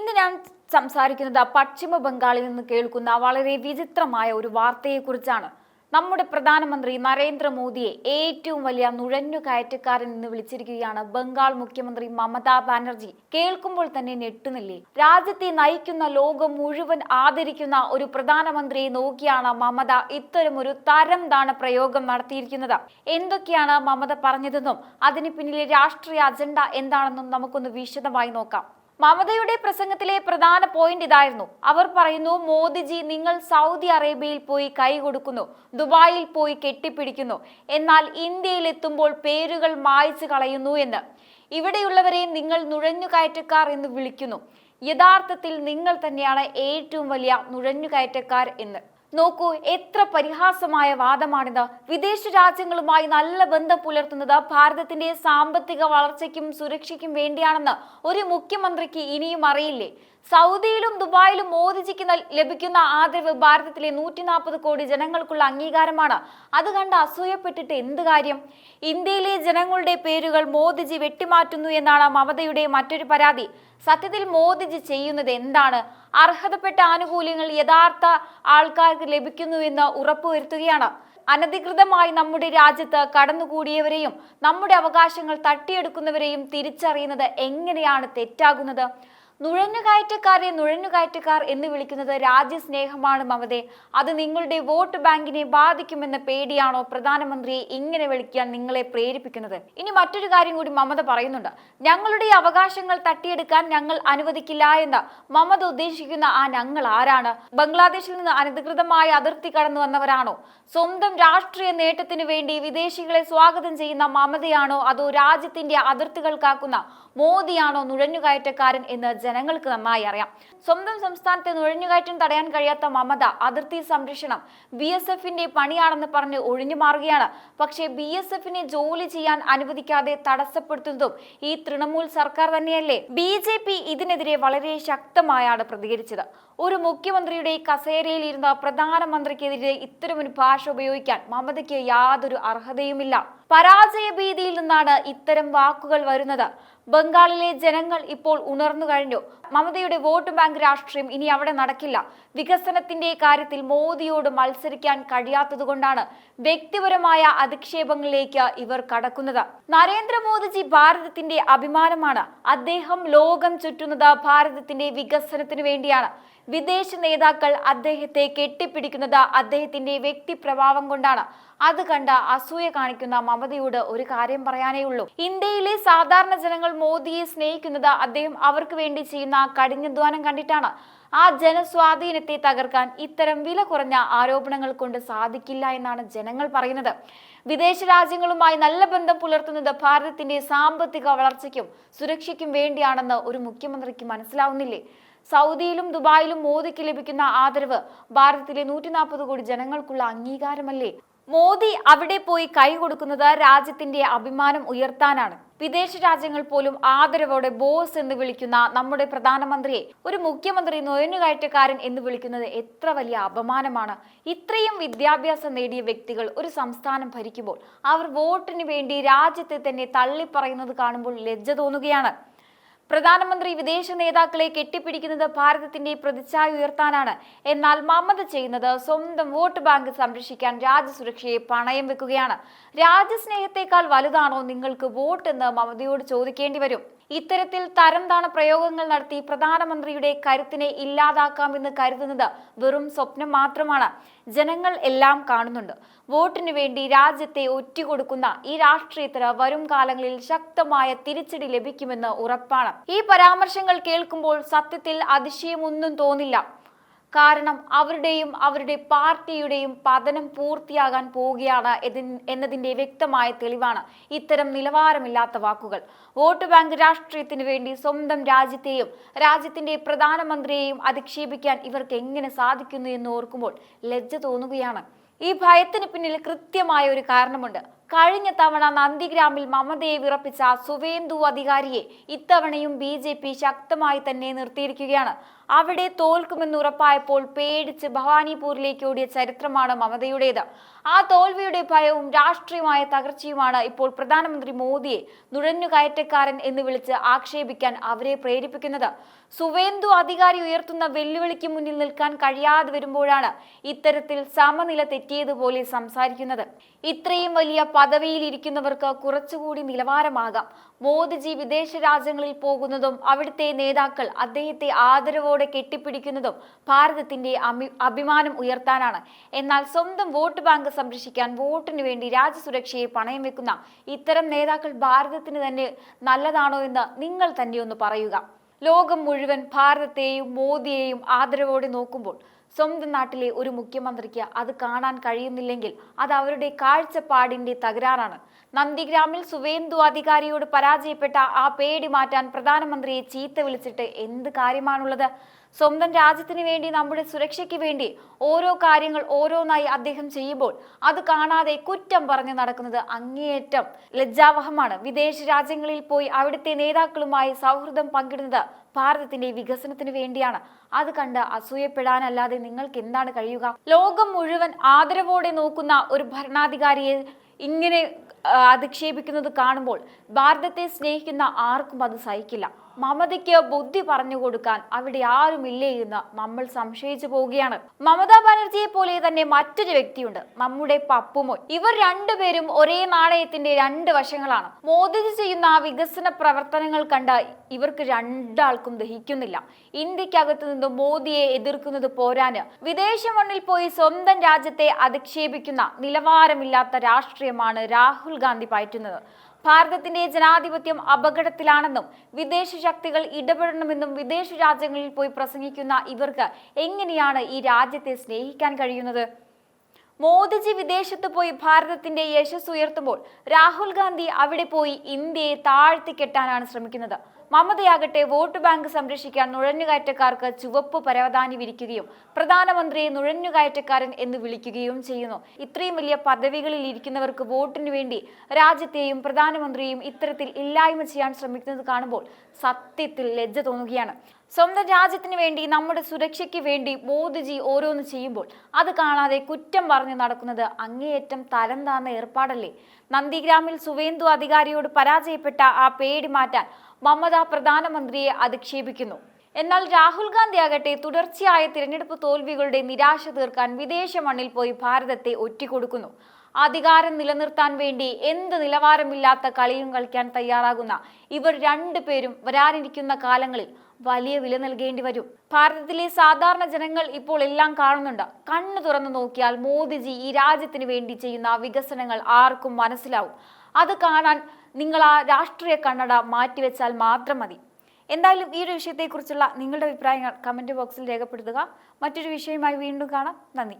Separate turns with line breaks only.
ഇന്ന് ഞാൻ സംസാരിക്കുന്നത് പശ്ചിമ ബംഗാളിൽ നിന്ന് കേൾക്കുന്ന വളരെ വിചിത്രമായ ഒരു വാർത്തയെക്കുറിച്ചാണ്. നമ്മുടെ പ്രധാനമന്ത്രി നരേന്ദ്രമോദിയെ ഏറ്റവും വലിയ നുഴഞ്ഞുകയറ്റക്കാരൻ എന്ന് വിളിച്ചിരിക്കുകയാണ് ബംഗാൾ മുഖ്യമന്ത്രി മമതാ ബാനർജി. കേൾക്കുമ്പോൾ തന്നെ ഞെട്ടുന്നില്ലേ? രാജ്യത്തെ നയിക്കുന്ന ലോകം മുഴുവൻ ആദരിക്കുന്ന ഒരു പ്രധാനമന്ത്രിയെ നോക്കിയാണ് മമത ഇത്തരമൊരു തരം താണ പ്രയോഗം നടത്തിയിരിക്കുന്നത്. എന്തൊക്കെയാണ് മമത പറഞ്ഞതെന്നും അതിന് പിന്നിലെ രാഷ്ട്രീയ അജണ്ട എന്താണെന്നും നമുക്കൊന്ന് വിശദമായി നോക്കാം. മമതയുടെ പ്രസംഗത്തിലെ പ്രധാന പോയിന്റ് ഇതായിരുന്നു. അവർ പറയുന്നു, മോദിജി നിങ്ങൾ സൗദി അറേബ്യയിൽ പോയി കൈ കൊടുക്കുന്നു, ദുബായിൽ പോയി കെട്ടിപ്പിടിക്കുന്നു, എന്നാൽ ഇന്ത്യയിൽ എത്തുമ്പോൾ പേരുകൾ മായ്ച്ചു കളയുന്നു എന്ന്. ഇവിടെയുള്ളവരെ നിങ്ങൾ നുഴഞ്ഞുകയറ്റക്കാർ എന്ന് വിളിക്കുന്നു. യഥാർത്ഥത്തിൽ നിങ്ങൾ തന്നെയാണ് ഏറ്റവും വലിയ നുഴഞ്ഞുകയറ്റക്കാർ എന്ന്. നോക്കൂ, എത്ര പരിഹാസമായ വാദമാണിത്. വിദേശ രാജ്യങ്ങളുമായി നല്ല ബന്ധം പുലർത്തുന്നത് ഭാരതത്തിന്റെ സാമ്പത്തിക വളർച്ചയ്ക്കും സുരക്ഷയ്ക്കും വേണ്ടിയാണെന്ന് ഒരു മുഖ്യമന്ത്രിക്ക് ഇനിയും അറിയില്ലേ? സൗദിയിലും ദുബായിലും മോദിജിക്ക് ലഭിക്കുന്ന ആദരവ് ഭാരതത്തിലെ 140 കോടി ജനങ്ങൾക്കുള്ള അംഗീകാരമാണ്. അത് കണ്ട് അസൂയപ്പെട്ടിട്ട് എന്ത് കാര്യം? ഇന്ത്യയിലെ ജനങ്ങളുടെ പേരുകൾ മോദിജി വെട്ടിമാറ്റുന്നു എന്നാണ് മമതയുടെ മറ്റൊരു പരാതി. സത്യത്തിൽ മോദിജി ചെയ്യുന്നത് എന്താണ്? അർഹതപ്പെട്ട ആനുകൂല്യങ്ങൾ യഥാർത്ഥ ആൾക്കാർക്ക് ലഭിക്കുന്നുവെന്ന് ഉറപ്പുവരുത്തുകയാണ്. അനധികൃതമായി നമ്മുടെ രാജ്യത്ത് കടന്നുകൂടിയവരെയും നമ്മുടെ അവകാശങ്ങൾ തട്ടിയെടുക്കുന്നവരെയും തിരിച്ചറിയുന്നത് എങ്ങനെയാണ് തെറ്റാകുന്നത്? നുഴഞ്ഞുകയറ്റക്കാർ എന്ന് വിളിക്കുന്നത് രാജ്യസ്നേഹമാണ് മമതേ. അത് നിങ്ങളുടെ വോട്ട് ബാങ്കിനെ ബാധിക്കുമെന്ന പേടിയാണോ പ്രധാനമന്ത്രിയെ ഇങ്ങനെ വിളിക്കാൻ നിങ്ങളെ പ്രേരിപ്പിക്കുന്നത്? ഇനി മറ്റൊരു കാര്യം കൂടി മമത പറയുന്നുണ്ട്. ഞങ്ങളുടെ അവകാശങ്ങൾ തട്ടിയെടുക്കാൻ ഞങ്ങൾ അനുവദിക്കില്ല എന്ന്. മമത ഉദ്ദേശിക്കുന്ന ആ ഞങ്ങൾ ആരാണ്? ബംഗ്ലാദേശിൽ നിന്ന് അനധികൃതമായ അതിർത്തി കടന്നു വന്നവരാണോ? സ്വന്തം രാഷ്ട്രീയ നേട്ടത്തിനു വേണ്ടി വിദേശികളെ സ്വാഗതം ചെയ്യുന്ന മമതയാണോ, അതോ രാജ്യത്തിന്റെ അതിർത്തികൾ കാക്കുന്ന മോദിയാണോ നുഴഞ്ഞുകയറ്റക്കാരൻ എന്ന് ജനങ്ങൾക്ക് നന്നായി അറിയാം. സ്വന്തം സംസ്ഥാനത്തെ നുഴഞ്ഞുകയറ്റം തടയാൻ കഴിയാത്ത മമത അതിർത്തി സംരക്ഷണം BSFന്റെ പണിയാണെന്ന് പറഞ്ഞ് ഒഴിഞ്ഞു മാറുകയാണ്. പക്ഷേ BSFനെ ജോലി ചെയ്യാൻ അനുവദിക്കാതെ തടസ്സപ്പെടുത്തുന്നതും ഈ തൃണമൂൽ സർക്കാർ തന്നെയല്ലേ? BJP ഇതിനെതിരെ വളരെ ശക്തമായാണ് പ്രതികരിച്ചത്. ഒരു മുഖ്യമന്ത്രിയുടെ കസേരയിൽ ഇരുന്ന പ്രധാനമന്ത്രിക്കെതിരെ ഇത്തരമൊരു ഭാഷ ഉപയോഗിക്കാൻ മമതയ്ക്ക് യാതൊരു അർഹതയുമില്ല. പരാജയ ഭീതിയിൽ നിന്നാണ് ഇത്തരം വാക്കുകൾ വരുന്നത്. ബംഗാളിലെ ജനങ്ങൾ ഇപ്പോൾ ഉണർന്നു കഴിഞ്ഞു. മമതയുടെ വോട്ട് ബാങ്ക് രാഷ്ട്രീയം ഇനി അവിടെ നടക്കില്ല. വികസനത്തിന്റെ കാര്യത്തിൽ മോദിയോട് മത്സരിക്കാൻ കഴിയാത്തതുകൊണ്ടാണ് വ്യക്തിപരമായ അധിക്ഷേപങ്ങളിലേക്ക് ഇവർ കടക്കുന്നത്. നരേന്ദ്രമോദിജി ഭാരതത്തിന്റെ അഭിമാനമാണ്. അദ്ദേഹം ലോകം ചുറ്റുന്നത് ഭാരതത്തിന്റെ വികസനത്തിന് വേണ്ടിയാണ്. വിദേശ നേതാക്കൾ അദ്ദേഹത്തെ കെട്ടിപ്പിടിക്കുന്നത് അദ്ദേഹത്തിന്റെ വ്യക്തിപ്രഭാവം കൊണ്ടാണ്. അത് കണ്ട അസൂയ കാണിക്കുന്ന മമതയോട് ഒരു കാര്യം പറയാനേ ഉള്ളൂ. ഇന്ത്യയിലെ സാധാരണ ജനങ്ങൾ മോദിയെ സ്നേഹിക്കുന്നത് അദ്ദേഹം അവർക്ക് വേണ്ടി ചെയ്യുന്ന കഠിനാധ്വാനം കണ്ടിട്ടാണ്. ആ ജനസ്വാധീനത്തെ തകർക്കാൻ ഇത്തരം വില കുറഞ്ഞ ആരോപണങ്ങൾ കൊണ്ട് സാധിക്കില്ല എന്നാണ് ജനങ്ങൾ പറയുന്നത്. വിദേശ രാജ്യങ്ങളുമായി നല്ല ബന്ധം പുലർത്തുന്നത് ഭാരതത്തിന്റെ സാമ്പത്തിക വളർച്ചയ്ക്കും സുരക്ഷയ്ക്കും വേണ്ടിയാണെന്ന് ഒരു മുഖ്യമന്ത്രിക്ക് മനസ്സിലാവുന്നില്ലേ? സൗദിയിലും ദുബായിലും മോദിക്ക് ലഭിക്കുന്ന ആദരവ് ഭാരതത്തിലെ 140 കോടി ജനങ്ങൾക്കുള്ള അംഗീകാരമല്ലേ? മോദി അവിടെ പോയി കൈ കൊടുക്കുന്നത് രാജ്യത്തിന്റെ അഭിമാനം ഉയർത്താനാണ്. വിദേശ രാജ്യങ്ങൾ പോലും ആദരവോടെ ബോസ് എന്ന് വിളിക്കുന്ന നമ്മുടെ പ്രധാനമന്ത്രിയെ ഒരു മുഖ്യമന്ത്രി നുഴഞ്ഞുകയറ്റക്കാരൻ എന്ന് വിളിക്കുന്നത് എത്ര വലിയ അപമാനമാണ്. ഇത്രയും വിദ്യാഭ്യാസം നേടിയ വ്യക്തികൾ ഒരു സംസ്ഥാനം ഭരിക്കുമ്പോൾ അവർ വോട്ടിന് വേണ്ടി രാജ്യത്തെ തന്നെ തള്ളിപ്പറയുന്നത് കാണുമ്പോൾ ലജ്ജ തോന്നുകയാണ്. പ്രധാനമന്ത്രി വിദേശ നേതാക്കളെ കെട്ടിപ്പിടിക്കുന്നത് ഭാരതത്തിന്റെ പ്രതിച്ഛായ ഉയർത്താനാണ്. എന്നാൽ മമത ചെയ്യുന്നത് സ്വന്തം വോട്ട് ബാങ്ക് സംരക്ഷിക്കാൻ രാജ്യസുരക്ഷയെ പണയം വെക്കുകയാണ്. രാജ്യസ്നേഹത്തെക്കാൾ വലുതാണോ നിങ്ങൾക്ക് വോട്ട് എന്ന് മമതയോട് ചോദിക്കേണ്ടി വരും. ഇത്തരത്തിൽ തരം താണ പ്രയോഗങ്ങൾ നടത്തി പ്രധാനമന്ത്രിയുടെ കരുത്തിനെ ഇല്ലാതാക്കാമെന്ന് കരുതുന്നത് വെറും സ്വപ്നം മാത്രമാണ്. ജനങ്ങൾ എല്ലാം കാണുന്നുണ്ട്. വോട്ടിനു വേണ്ടി രാജ്യത്തെ ഒറ്റുകൊടുക്കുന്ന ഈ രാഷ്ട്രീയത്തിന് വരും കാലങ്ങളിൽ ശക്തമായ തിരിച്ചടി ലഭിക്കുമെന്ന് ഉറപ്പാണ്. ഈ പരാമർശങ്ങൾ കേൾക്കുമ്പോൾ സത്യത്തിൽ അതിശയമൊന്നും തോന്നില്ല. കാരണം അവരുടെയും അവരുടെ പാർട്ടിയുടെയും പതനം പൂർത്തിയാകാൻ പോവുകയാണ് എന്നതിന്റെ വ്യക്തമായ തെളിവാണ് ഇത്തരം നിലവാരമില്ലാത്ത വാക്കുകൾ. വോട്ട് ബാങ്ക് രാഷ്ട്രീയത്തിന് വേണ്ടി സ്വന്തം രാജ്യത്തെയും രാജ്യത്തിന്റെ പ്രധാനമന്ത്രിയെയും അധിക്ഷേപിക്കാൻ ഇവർക്ക് എങ്ങനെ സാധിക്കുന്നു എന്ന് ഓർക്കുമ്പോൾ ലജ്ജ തോന്നുകയാണ്. ഈ ഭയത്തിന് പിന്നിൽ കൃത്യമായ ഒരു കാരണമുണ്ട്. കഴിഞ്ഞ തവണ നന്ദിഗ്രാമിൽ മമതയെ വിറപ്പിച്ച സുവേന്ദു അധികാരിയെ ഇത്തവണയും BJP ശക്തമായി തന്നെ നിർത്തിയിരിക്കുകയാണ്. അവിടെ തോൽക്കുമെന്ന് ഉറപ്പായപ്പോൾ പേടിച്ച് ഭവാനിപൂരിലേക്ക് ഓടിയ ചരിത്രമാണ് മമതയുടേത്. ആ തോൽവിയുടെ ഭയവും രാഷ്ട്രീയമായ തകർച്ചയുമാണ് ഇപ്പോൾ പ്രധാനമന്ത്രി മോദിയെ നുഴഞ്ഞുകയറ്റക്കാരൻ എന്ന് വിളിച്ച് ആക്ഷേപിക്കാൻ അവരെ പ്രേരിപ്പിക്കുന്നത്. സുവേന്ദു അധികാരി ഉയർത്തുന്ന വെല്ലുവിളിക്ക് മുന്നിൽ നിൽക്കാൻ കഴിയാതെ വരുമ്പോഴാണ് ഇത്തരത്തിൽ സമനില തെറ്റിയതുപോലെ സംസാരിക്കുന്നത്. ഇത്രയും വലിയ പദവിയിൽ ഇരിക്കുന്നവർക്ക് കുറച്ചുകൂടി നിലവാരമാകാം. മോദിജി വിദേശ രാജ്യങ്ങളിൽ പോകുന്നതും അവിടുത്തെ നേതാക്കൾ അദ്ദേഹത്തെ ആദരവോടെ കെട്ടിപ്പിടിക്കുന്നതും ഭാരതത്തിന്റെ അഭിമാനം ഉയർത്താനാണ്. എന്നാൽ സ്വന്തം വോട്ട് ബാങ്ക് സംരക്ഷിക്കാൻ വോട്ടിന് വേണ്ടി രാജ്യസുരക്ഷയെ പണയം വെക്കുന്ന ഇത്തരം നേതാക്കൾ ഭാരതത്തിന് തന്നെ നല്ലതാണോ എന്ന് നിങ്ങൾ തന്നെ ഒന്ന് പറയുക. ലോകം മുഴുവൻ ഭാരതത്തെയും മോദിയെയും ആദരവോടെ നോക്കുമ്പോൾ സ്വന്തം നാട്ടിലെ ഒരു മുഖ്യമന്ത്രിക്ക് അത് കാണാൻ കഴിയുന്നില്ലെങ്കിൽ അത് അവരുടെ കാഴ്ചപ്പാടിന്റെ തകരാറാണ്. നന്ദിഗ്രാമിൽ സുവേന്ദു അധികാരിയോട് പരാജയപ്പെട്ട ആ പേടി മാറ്റാൻ പ്രധാനമന്ത്രിയെ ചീത്ത വിളിച്ചിട്ട് എന്ത് കാര്യമാണുള്ളത്? സ്വന്തം രാജ്യത്തിന് വേണ്ടി, നമ്മുടെ സുരക്ഷയ്ക്ക് വേണ്ടി ഓരോ കാര്യങ്ങൾ ഓരോന്നായി അദ്ദേഹം ചെയ്യുമ്പോൾ അത് കാണാതെ കുറ്റം പറഞ്ഞു നടക്കുന്നത് അങ്ങേയറ്റം ലജ്ജാവഹമാണ്. വിദേശ രാജ്യങ്ങളിൽ പോയി അവിടുത്തെ നേതാക്കളുമായി സൗഹൃദം പങ്കിടുന്നത് ഭാരതത്തിന്റെ വികസനത്തിന് വേണ്ടിയാണ്. അത് കണ്ട് അസൂയപ്പെടാനല്ലാതെ നിങ്ങൾക്ക് എന്താണ് കഴിയുക? ലോകം മുഴുവൻ ആദരവോടെ നോക്കുന്ന ഒരു ഭരണാധികാരിയെ ഇങ്ങനെ അധിക്ഷേപിക്കുന്നത് കാണുമ്പോൾ ഭാരതത്തെ സ്നേഹിക്കുന്ന ആർക്കും അത് സഹിക്കില്ല. മമതയ്ക്ക് ബുദ്ധി പറഞ്ഞു കൊടുക്കാൻ അവിടെ ആരുമില്ലേ എന്ന് നമ്മൾ സംശയിച്ചു പോവുകയാണ്. മമതാ ബാനർജിയെ പോലെ തന്നെ മറ്റൊരു വ്യക്തിയുണ്ട്, നമ്മുടെ പപ്പുമോൻ. ഇവർ രണ്ടുപേരും ഒരേ നാണയത്തിന്റെ രണ്ട് വശങ്ങളാണ്. മോദിജി ചെയ്യുന്ന വികസന പ്രവർത്തനങ്ങൾ കണ്ട് ഇവർക്ക് രണ്ടാൾക്കും ദഹിക്കുന്നില്ല. ഇന്ത്യക്കകത്തു നിന്ന് മോദിയെ എതിർക്കുന്നത് പോരാന് വിദേശ മണ്ണിൽ പോയി സ്വന്തം രാജ്യത്തെ അധിക്ഷേപിക്കുന്ന നിലവാരമില്ലാത്ത രാഷ്ട്രീയമാണ് രാഹുൽ ഗാന്ധി പയറ്റുന്നത്. ഭാരതത്തിന്റെ ജനാധിപത്യം അപകടത്തിലാണെന്നും വിദേശ ശക്തികൾ ഇടപെടണമെന്നും വിദേശ രാജ്യങ്ങളിൽ പോയി പ്രസംഗിക്കുന്ന ഇവർക്ക് എങ്ങനെയാണ് ഈ രാജ്യത്തെ സ്നേഹിക്കാൻ കഴിയുന്നത്? മോദിജി വിദേശത്ത് പോയി ഭാരതത്തിന്റെ യശസ് ഉയർത്തുമ്പോൾ രാഹുൽ ഗാന്ധി അവിടെ പോയി ഇന്ത്യയെ താഴ്ത്തിക്കെട്ടാനാണ് ശ്രമിക്കുന്നത്. മമതയാകട്ടെ വോട്ട് ബാങ്ക് സംരക്ഷിക്കാൻ നുഴഞ്ഞുകയറ്റക്കാർക്ക് ചുവപ്പ് പരവതാനി വിരിക്കുകയും പ്രധാനമന്ത്രിയെ നുഴഞ്ഞുകയറ്റക്കാരൻ എന്ന് വിളിക്കുകയും ചെയ്യുന്നു. ഇത്രയും വലിയ പദവികളിൽ ഇരിക്കുന്നവർക്ക് വോട്ടിന് വേണ്ടി രാജ്യത്തെയും പ്രധാനമന്ത്രിയെയും ഇത്തരത്തിൽ ഇല്ലായ്മ ചെയ്യാൻ ശ്രമിക്കുന്നത് കാണുമ്പോൾ സത്യത്തിൽ ലജ്ജ തോന്നുകയാണ്. സ്വന്തം രാജ്യത്തിന് വേണ്ടി, നമ്മുടെ സുരക്ഷയ്ക്ക് വേണ്ടി മോദിജി ഓരോന്ന് ചെയ്യുമ്പോൾ അത് കാണാതെ കുറ്റം പറഞ്ഞു നടക്കുന്നത് അങ്ങേയറ്റം തരം താന്ന ഏർപ്പാടല്ലേ? നന്ദിഗ്രാമിൽ സുവേന്ദു അധികാരിയോട് പരാജയപ്പെട്ട ആ പേടി മാറ്റാൻ മമത പ്രധാനമന്ത്രിയെ അധിക്ഷേപിക്കുന്നു. എന്നാൽ രാഹുൽ ഗാന്ധി ആകട്ടെ തുടർച്ചയായ തിരഞ്ഞെടുപ്പ് തോൽവികളുടെ നിരാശ തീർക്കാൻ വിദേശ മണ്ണിൽ പോയി ഭാരതത്തെ ഒറ്റിക്കൊടുക്കുന്നു. അധികാരം നിലനിർത്താൻ വേണ്ടി എന്ത് നിലവാരമില്ലാത്ത കളിയും കളിക്കാൻ തയ്യാറാകുന്ന ഇവർ രണ്ടുപേരും വരാനിരിക്കുന്ന കാലങ്ങളിൽ വലിയ വില നൽകേണ്ടി വരും. ഭാരതത്തിലെ സാധാരണ ജനങ്ങൾ ഇപ്പോൾ എല്ലാം കാണുന്നുണ്ട്. കണ്ണു തുറന്നു നോക്കിയാൽ മോദിജി ഈ രാജ്യത്തിന് വേണ്ടി ചെയ്യുന്ന വികസനങ്ങൾ ആർക്കും മനസ്സിലാവും. അത് കാണാൻ നിങ്ങൾ ആ രാഷ്ട്രീയ കണ്ണട മാറ്റിവെച്ചാൽ മാത്രം മതി. എന്തായാലും ഈ ഒരു വിഷയത്തെക്കുറിച്ചുള്ള നിങ്ങളുടെ അഭിപ്രായങ്ങൾ കമന്റ് ബോക്സിൽ രേഖപ്പെടുത്തുക. മറ്റൊരു വിഷയവുമായി വീണ്ടും കാണാം. നന്ദി.